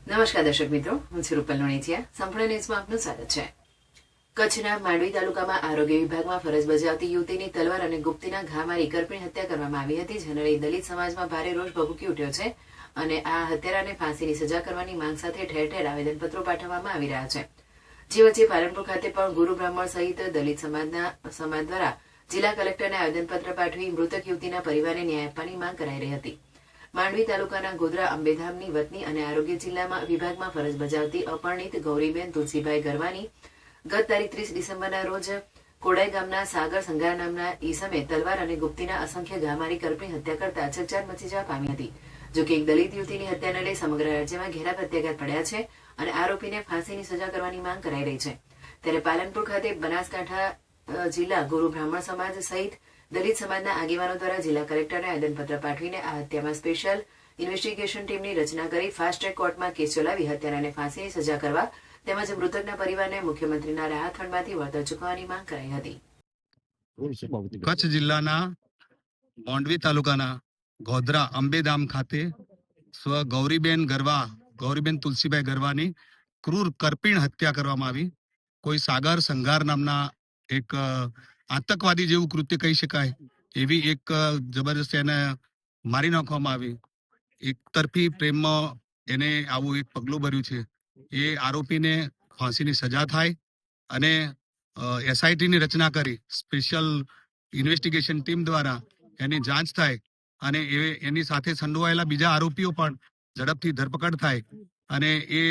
નમસ્કાર દર્શક મિત્રો, હું છું રૂપલ નોણેચિયા. સંપૂર્ણ ન્યૂઝમાં આપનું સ્વાગત છે. કચ્છના માંડવી તાલુકામાં આરોગ્ય વિભાગમાં ફરજ બજાવતી યુવતીની તલવાર અને ગુપ્તીના ઘા મારી કરપીણ હત્યા કરવામાં આવી હતી. જેને લઈ દલિત સમાજમાં ભારે રોષ ભભૂકી ઉઠ્યો છે અને આ હત્યારાને ફાંસીની સજા કરવાની માંગ સાથે ઠેર ઠેર આવેદનપત્રો પાઠવવામાં આવી રહ્યા છે. જે વચ્ચે પાલનપુર ખાતે પણ ગુરુ બ્રાહ્મણ સહિત દલિત સમાજ દ્વારા જિલ્લા કલેક્ટરને આવેદનપત્ર પાઠવી મૃતક યુવતીના પરિવારને ન્યાય આપવાની માંગ કરાઈ રહી હતી. માંડવી તાલુકાના ગોધરા અંબેધામની વતની અને આરોગ્ય જિલ્લામાં વિભાગમાં ફરજ બજાવતી અપરણિત ગૌરીબેન તુલસીભાઈ ગરવાની ગત તારીખ 30 ડિસેમ્બરના રોજ કોડાઈ ગામના સાગર સંઘાર નામના ઈસમે તલવાર અને ગુપ્તીના અસંખ્ય ઘા મારી કરપીણ હત્યા કરતા ચકચાર મચી જવા પામી હતી. જોકે એક દલિત યુવતીની હત્યાને લઈ સમગ્ર રાજ્યમાં ઘેરા પ્રત્યાઘાત પડ્યા છે અને આરોપીને ફાંસીની સજા કરવાની માંગ કરાઈ રહી છે. ત્યારે પાલનપુર ખાતે બનાસકાંઠા જિલ્લા ગુરુ બ્રાહ્મણ સમાજ સહિત દલિત સમાજના આગેવાનો દ્વારા જિલ્લા કલેક્ટરને આવેદનપત્ર પાઠવીને આ હત્યામાં સ્પેશિયલ ઇન્વેસ્ટિગેશન ટીમની રચના કરી ફાસ્ટ ટ્રેક કોર્ટમાં કેસ ચલાવી હત્યારાને ફાંસીની સજા કરવા તેમજ મૃતકના પરિવારને મુખ્યમંત્રીના રાહત ફંડમાંથી વળતર ચૂકવવાની માંગ કરાઈ હતી. કચ્છ જિલ્લાના માંડવી તાલુકાના ગોધરા અંબેધામ ખાતે સ્વ ગૌરીબેન તુલસીભાઈ ગરવાની ક્રૂર કરપીણ હત્યા કરવામાં આવી. કોઈ સાગર સંઘાર નામના એક આતંકવાદી જેવું કૃત્ય કહી શકાય એવી એક જબરજસ્ત એને મારી નાખવામાં આવી. એક તરફી પ્રેમમાં એને આવું એક પગલું ભર્યું છે. એ આરોપીને ફાંસીની સજા થાય અને એસઆઈટીની રચના કરી સ્પેશિયલ ઇન્વેસ્ટિગેશન ટીમ દ્વારા એની જાંચ થાય અને એની સાથે સંડોવાયેલા બીજા આરોપીઓ પણ ઝડપથી ધરપકડ થાય અને એ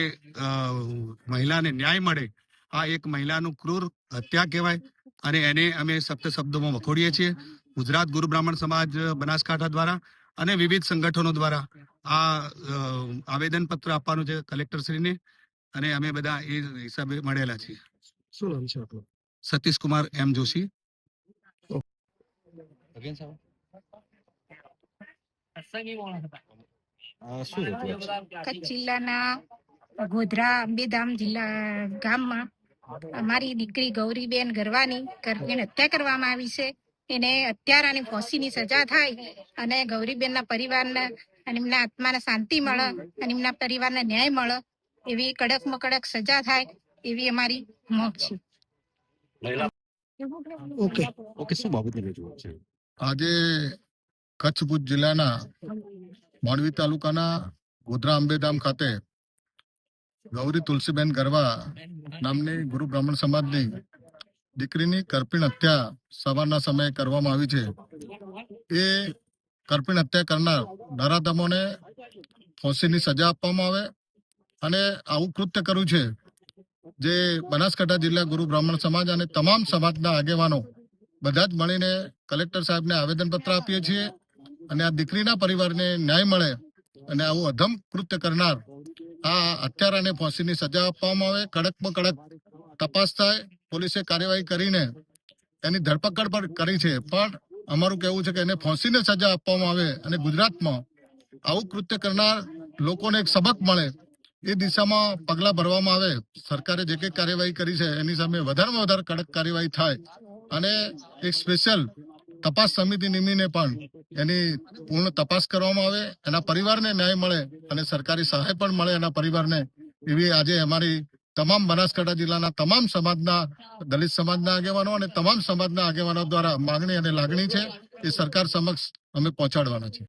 મહિલાને ન્યાય મળે. આ એક મહિલાનું ક્રૂર હત્યા કહેવાય અને એને અમે સખ્ત શબ્દોમાં વખોડીએ છીએ. ગુજરાત ગુરુ બ્રાહ્મણ સમાજ બનાસકાંઠા દ્વારા અને વિવિધ સંગઠનો દ્વારા આ આવેદનપત્ર આપવાનું છે કલેક્ટરશ્રીને અને અમે બધા એ હિસાબે મળેલા છીએ. શું નામ છે આપનું? સતીશ કુમાર એમ જોશી. કચ્છ જિલ્લાના ગોધરા અંબેધામ જિલ્લા ગામમાં અમારી દીકરી ગૌરીબેન ગરવાની કરપીણ હત્યા કરવામાં આવી છે. એને હત્યારાની ફાંસીની સજા થાય અને ગૌરીબેનના પરિવારને અને એમના આત્માને શાંતિ મળે અને એમના પરિવારને ન્યાય મળે એવી કડકમાં કડક સજા થાય એવી અમારી માંગ છે. આજે કચ્છ ભુજ જિલ્લાના માંડવી તાલુકાના ગોધરા અંબેધામ ખાતે ગૌરી તુલસીબેન ગરવા નામની ગુરુ બ્રાહ્મણ સમાજની દીકરીની કરપીણ હત્યા સવારના સમયે કરવામાં આવી છે. એ કરપીણ હત્યા કરનાર નરાધમોને ફાંસીની સજા આપવામાં આવે અને આવું કૃત્ય કર્યું છે જે બનાસકાંઠા જિલ્લા ગુરુ બ્રાહ્મણ સમાજ અને તમામ સમાજના આગેવાનો બધા જ મળીને કલેક્ટર સાહેબને આવેદનપત્ર આપીએ છીએ અને આ દીકરીના પરિવારને ન્યાય મળે અને આવું અધમ કૃત્ય કરનાર આ હત્યારાને ફાંસીની સજા આપવામાં આવે. કડકમાં કડક તપાસ થાય. પોલીસે કાર્યવાહી કરીને એની ધરપકડ પણ કરી છે, પણ અમારું કહેવું છે કે એને ફાંસીની સજા આપવામાં આવે અને ગુજરાતમાં આવું કૃત્ય કરનાર લોકોને એક સબક મળે એ દિશામાં પગલાં ભરવામાં આવે. સરકારે જે કંઈ કાર્યવાહી કરી છે એની સામે વધારેમાં વધારે કડક કાર્યવાહી થાય અને એક સ્પેશિયલ તપાસ સમિતિ નિમીને પણ એની પૂર્ણ તપાસ કરવામાં આવે, એના પરિવારને ન્યાય મળે અને સરકારી સહાય પણ મળે એના પરિવારને. એવી આજે અમારી તમામ બનાસકાંઠા જિલ્લાના તમામ સમાજના દલિત સમાજના આગેવાનો અને તમામ સમાજના આગેવાનો દ્વારા માંગણી અને લાગણી છે એ સરકાર સમક્ષ અમે પહોંચાડવાના છે.